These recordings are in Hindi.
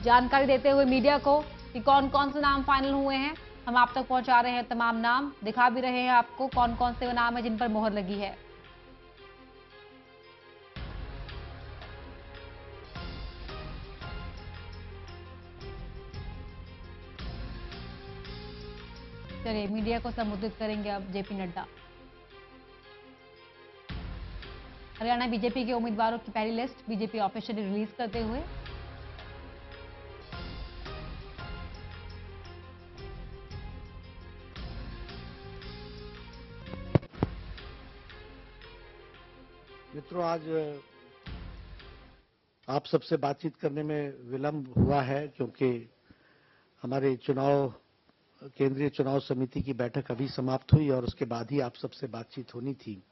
जानकारी देते हुए मीडिया को कि कौन कौन से नाम फाइनल हुए हैं। हम आप तक पहुंचा रहे हैं तमाम नाम, दिखा भी रहे हैं आपको कौन कौन से वो नाम है जिन पर मोहर लगी है। चलिए मीडिया को संबोधित करेंगे अब जेपी नड्डा। हरियाणा बीजेपी के उम्मीदवारों की पहली लिस्ट बीजेपी ऑफिशियली रिलीज करते हुए मित्रों, आज आप सबसे बातचीत करने में विलंब हुआ है क्योंकि हमारे केंद्रीय चुनाव समिति की बैठक अभी समाप्त हुई और उसके बाद ही आप सबसे बातचीत होनी थी।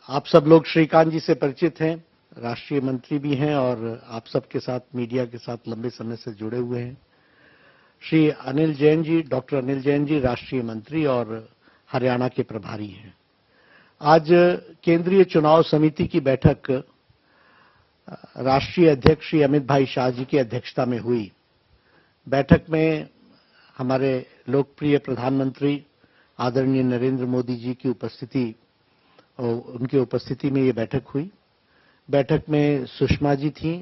आप सब लोग श्रीकांत जी से परिचित हैं, राष्ट्रीय मंत्री भी हैं और आप सबके साथ मीडिया के साथ लंबे समय से जुड़े हुए हैं। श्री अनिल जैन जी, डॉक्टर अनिल जैन जी राष्ट्रीय मंत्री और हरियाणा के प्रभारी हैं। आज केंद्रीय चुनाव समिति की बैठक राष्ट्रीय अध्यक्ष श्री अमित भाई शाह जी की अध्यक्षता में हुई। बैठक में हमारे लोकप्रिय प्रधानमंत्री आदरणीय नरेंद्र मोदी जी की उपस्थिति और उनकी उपस्थिति में ये बैठक हुई। बैठक में सुषमा जी थी,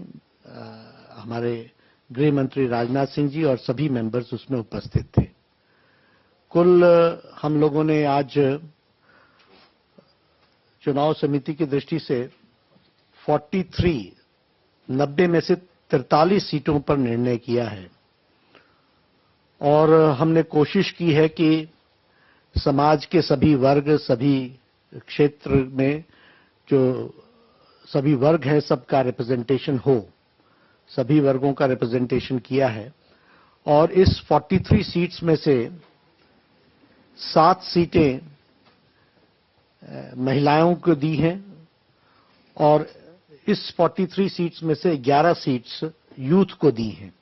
हमारे गृह मंत्री राजनाथ सिंह जी और सभी मेंबर्स उसमें उपस्थित थे। कुल हम लोगों ने आज चुनाव समिति की दृष्टि से 90 में से 43 सीटों पर निर्णय किया है और हमने कोशिश की है कि समाज के सभी वर्ग, सभी क्षेत्र में जो सभी वर्ग हैं सबका रिप्रेजेंटेशन हो, सभी वर्गों का रिप्रेजेंटेशन किया है और इस 43 सीट्स में से 7 सीटें महिलाओं को दी हैं और इस 43 सीट्स में से 11 सीट्स यूथ को दी हैं।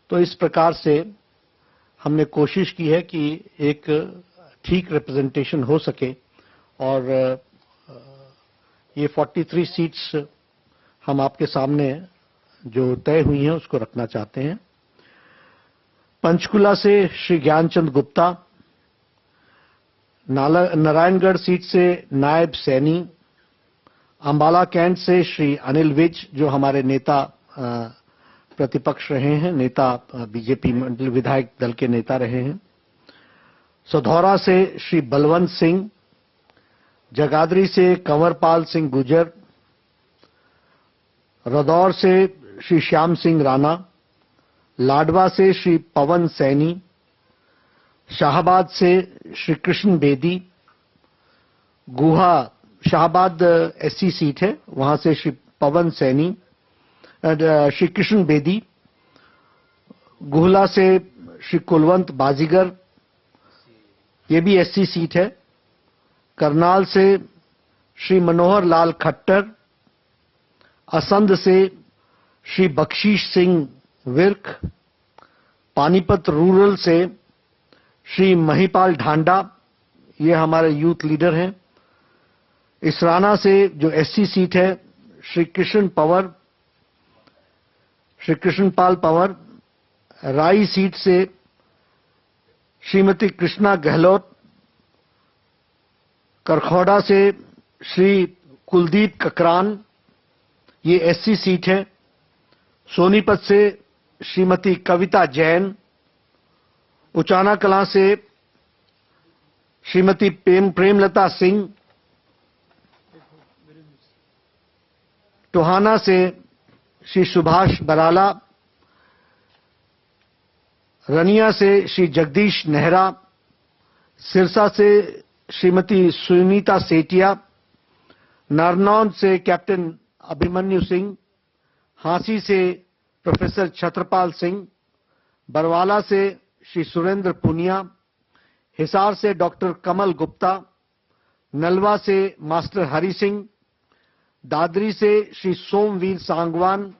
तो इस प्रकार से हमने कोशिश की है कि एक ठीक रिप्रेजेंटेशन हो सके और ये 43 सीट्स हम आपके सामने जो तय हुई हैं उसको रखना चाहते हैं। पंचकुला से श्री ज्ञानचंद गुप्ता, नारायणगढ़ सीट से नायब सैनी, अंबाला कैंट से श्री अनिल विज जो हमारे नेता प्रतिपक्ष रहे हैं, नेता बीजेपी मंडल विधायक दल के नेता रहे हैं, सधौरा से श्री बलवंत सिंह, जगाधरी से कंवरपाल सिंह गुजर, रदौर से श्री श्याम सिंह राणा, लाडवा से श्री पवन सैनी, शाहबाद से श्री कृष्ण बेदी, गुहा शाहबाद एससी सीट है, वहां से श्री पवन सैनी, श्री कृष्ण बेदी, गुहला से श्री कुलवंत बाजीगर, ये भी एससी सीट है, करनाल से श्री मनोहर लाल खट्टर, असंध से श्री बख्शीश सिंह विर्क, पानीपत रूरल से श्री महिपाल ढांडा, ये हमारे यूथ लीडर हैं, इसराना से जो एससी सीट है श्री कृष्णपाल पंवर, राई सीट से श्रीमती कृष्णा गहलोत, करखौड़ा से श्री कुलदीप ककरान, ये एससी सीट है, सोनीपत से श्रीमती कविता जैन, उचाना कलां से श्रीमती प्रेमलता सिंह, टोहाना से श्री सुभाष बराला, रनिया से श्री जगदीश नेहरा, सिरसा से श्रीमती सुनीता सेठिया, नारनौल से कैप्टन अभिमन्यु सिंह, हांसी से प्रोफेसर छत्रपाल सिंह, बरवाला से श्री सुरेंद्र पुनिया, हिसार से डॉक्टर कमल गुप्ता, नलवा से मास्टर हरि सिंह, दादरी से श्री सोमवीर सांगवान,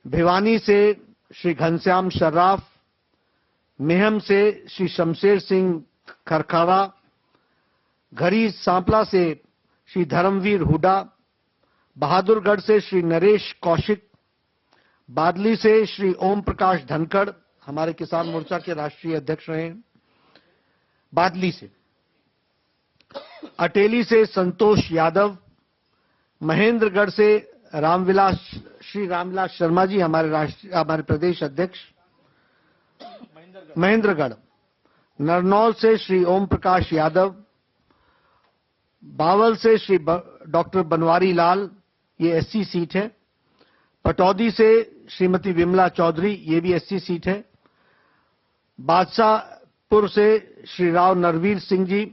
भिवानी से श्री घनश्याम सर्राफ, मेहम से श्री शमशेर सिंह खरखरा, घड़ी सांपला से श्री धर्मवीर हुडा, बहादुरगढ़ से श्री नरेश कौशिक, बादली से श्री ओम प्रकाश धनखड़, हमारे किसान मोर्चा के राष्ट्रीय अध्यक्ष रहे हैं, बादली से। अटेली से संतोष यादव, महेंद्रगढ़ से श्री रामविलास शर्मा जी, हमारे प्रदेश अध्यक्ष महेंद्रगढ़। नरनौल से श्री ओम प्रकाश यादव, बावल से श्री डॉक्टर बनवारी लाल, ये एससी सीट है। पटौदी से श्रीमती विमला चौधरी, ये भी एससी सीट है। बादशाहपुर से श्री राव नरवीर सिंह जी,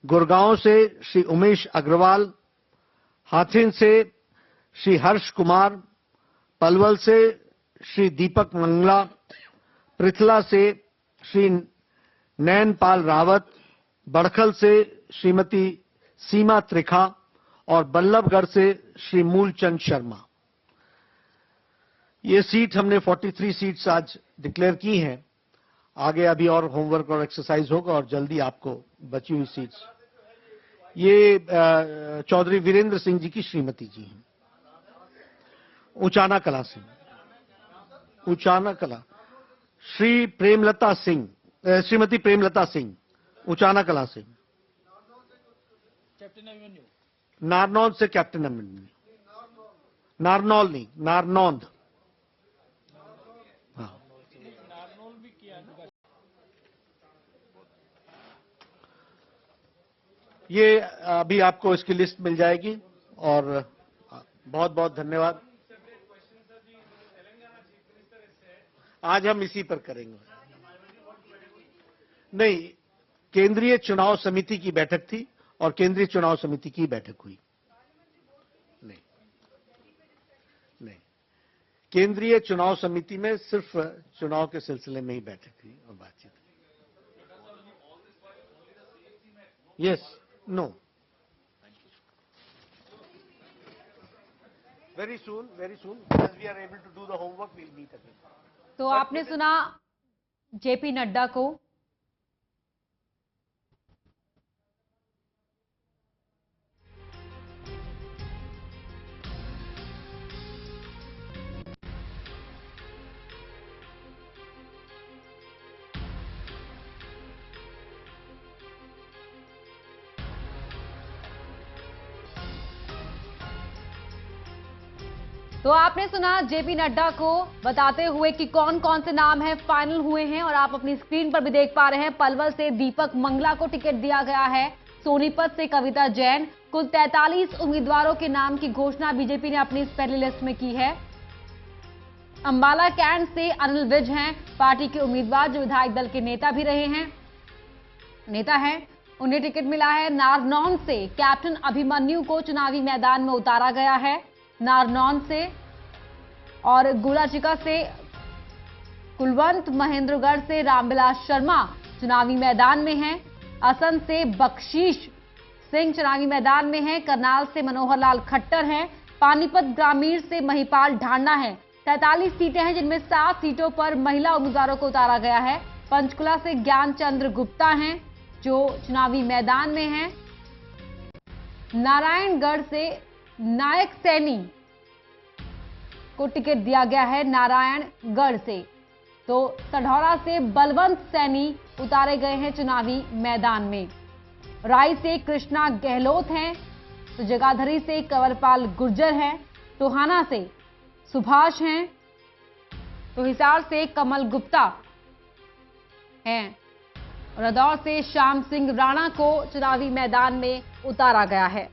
गुड़गांव से श्री उमेश अग्रवाल, हाथिन से श्री हर्ष कुमार, पलवल से श्री दीपक मंगला, पृथला से श्री नैनपाल रावत, बड़खल से श्रीमती सीमा त्रिखा और बल्लभगढ़ से श्री मूलचंद शर्मा। ये सीट हमने 43 सीट्स आज डिक्लेयर की हैं। आगे अभी और होमवर्क और एक्सरसाइज होगा और जल्दी आपको बची हुई सीट्स। ये चौधरी वीरेंद्र सिंह जी की श्रीमती जी हैं, उचाना कला से। उचाना कला श्री प्रेमलता सिंह, श्रीमती प्रेमलता सिंह, उचाना कला से। नारनौंद से कैप्टन अभिमन्यु, नारनौल नहीं, नारनौंद। हाँ, ये अभी आपको इसकी लिस्ट मिल जाएगी और बहुत बहुत धन्यवाद। आज हम इसी पर करेंगे। नहीं, केंद्रीय चुनाव समिति की बैठक थी और केंद्रीय चुनाव समिति की बैठक हुई। नहीं, केंद्रीय चुनाव समिति में सिर्फ चुनाव के सिलसिले में ही बैठक हुई और बातचीत। Yes, no, very soon as we are able to do the homework we will meet again. तो आपने सुना जेपी नड्डा को। तो आपने सुना जेपी नड्डा को बताते हुए कि कौन कौन से नाम है फाइनल हुए हैं और आप अपनी स्क्रीन पर भी देख पा रहे हैं। पलवल से दीपक मंगला को टिकट दिया गया है, सोनीपत से कविता जैन। कुल 43 उम्मीदवारों के नाम की घोषणा बीजेपी ने अपनी इस पहली लिस्ट में की है। अंबाला कैंट से अनिल विज हैं पार्टी के उम्मीदवार, जो विधायक दल के नेता भी रहे हैं, नेता हैं, उन्हें टिकट मिला है। नारनौंद से कैप्टन अभिमन्यु को चुनावी मैदान में उतारा गया है, नारनौंद से। और गुलाचिका से कुलवंत, महेंद्रगढ़ से रामविलास शर्मा चुनावी मैदान में हैं। असम से बख्शीश सिंह चुनावी मैदान में हैं। करनाल से मनोहर लाल खट्टर हैं। पानीपत ग्रामीण से महिपाल ढांडा हैं। 43 सीटें हैं जिनमें 7 सीटों पर महिला उम्मीदवारों को उतारा गया है। पंचकुला से ज्ञानचंद्र गुप्ता हैं जो चुनावी मैदान में हैं। नारायणगढ़ से नायक सैनी को टिकट दिया गया है, नारायणगढ़ से। तो सढौरा से बलवंत सैनी उतारे गए हैं चुनावी मैदान में। राय से कृष्णा गहलोत हैं, तो जगाधरी से कंवरपाल गुर्जर हैं। टोहाना से सुभाष हैं, तो हिसार से कमल गुप्ता हैं। रदौर से श्याम सिंह राणा को चुनावी मैदान में उतारा गया है।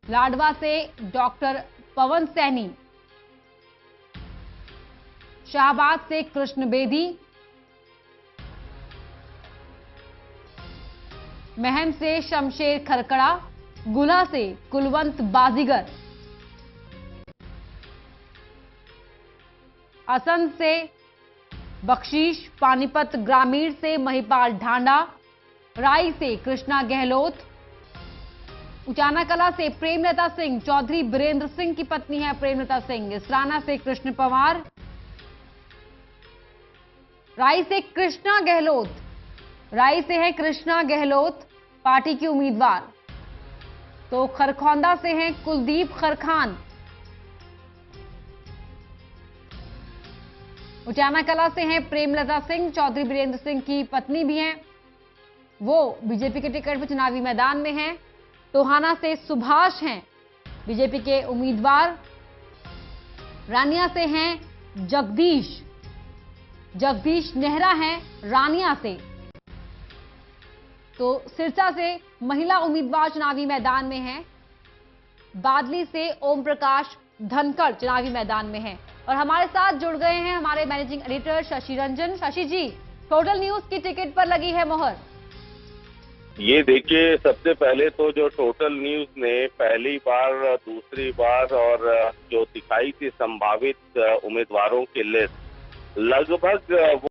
लाडवा से डॉक्टर पवन सैनी, शाहबाद से कृष्ण बेदी, महम से शमशेर खरकड़ा, गुला से कुलवंत बाजीगर, असम से बख्शीश, पानीपत ग्रामीण से महिपाल ढांडा, राय से कृष्णा गहलोत, उचाना कला से प्रेमलता सिंह, चौधरी बीरेंद्र सिंह की पत्नी है प्रेमलता सिंह, इसराना से कृष्ण पवार, राय से कृष्णा गहलोत, राय से है कृष्णा गहलोत पार्टी की उम्मीदवार। तो खरखौंदा से हैं कुलदीप खरखान, उचाना कला से हैं प्रेमलता सिंह, चौधरी बीरेंद्र सिंह की पत्नी भी हैं, वो बीजेपी के टिकट पर चुनावी मैदान में हैं। टोहाना से सुभाष हैं बीजेपी के उम्मीदवार। रानिया से हैं जगदीश नेहरा हैं रानिया से। तो सिरसा से महिला उम्मीदवार चुनावी मैदान में हैं। बादली से ओम प्रकाश धनखड़ चुनावी मैदान में हैं। और हमारे साथ जुड़ गए हैं हमारे मैनेजिंग एडिटर शशि रंजन। शशि जी, टोटल न्यूज की टिकट पर लगी है मोहर। ये देखिए, सबसे पहले तो जो टोटल न्यूज ने पहली बार, दूसरी बार और जो दिखाई थी संभावित उम्मीदवारों की लिस्ट, लगभग